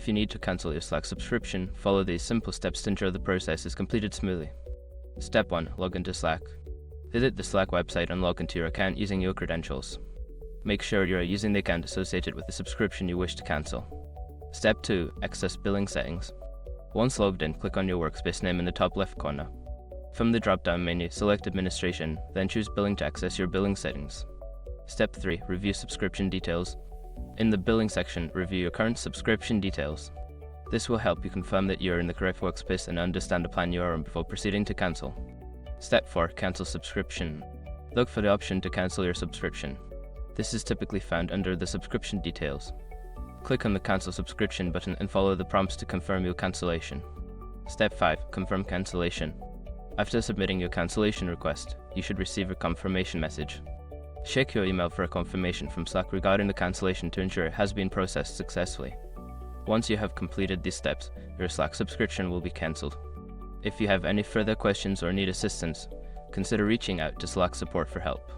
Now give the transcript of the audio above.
If you need to cancel your Slack subscription, follow these simple steps to ensure the process is completed smoothly. Step 1. Log into Slack. Visit the Slack website and log into your account using your credentials. Make sure you are using the account associated with the subscription you wish to cancel. Step 2. Access billing settings. Once logged in, click on your workspace name in the top left corner. From the drop-down menu, select Administration, then choose Billing to access your billing settings. Step 3. Review subscription details. In the billing section, review your current subscription details. This will help you confirm that you are in the correct workspace and understand the plan you are on before proceeding to cancel. Step 4. Cancel subscription. Look for the option to cancel your subscription. This is typically found under the subscription details. Click on the Cancel Subscription button and follow the prompts to confirm your cancellation. Step 5. Confirm cancellation. After submitting your cancellation request, you should receive a confirmation message. Check your email for a confirmation from Slack regarding the cancellation to ensure it has been processed successfully. Once you have completed these steps, your Slack subscription will be cancelled. If you have any further questions or need assistance, consider reaching out to Slack support for help.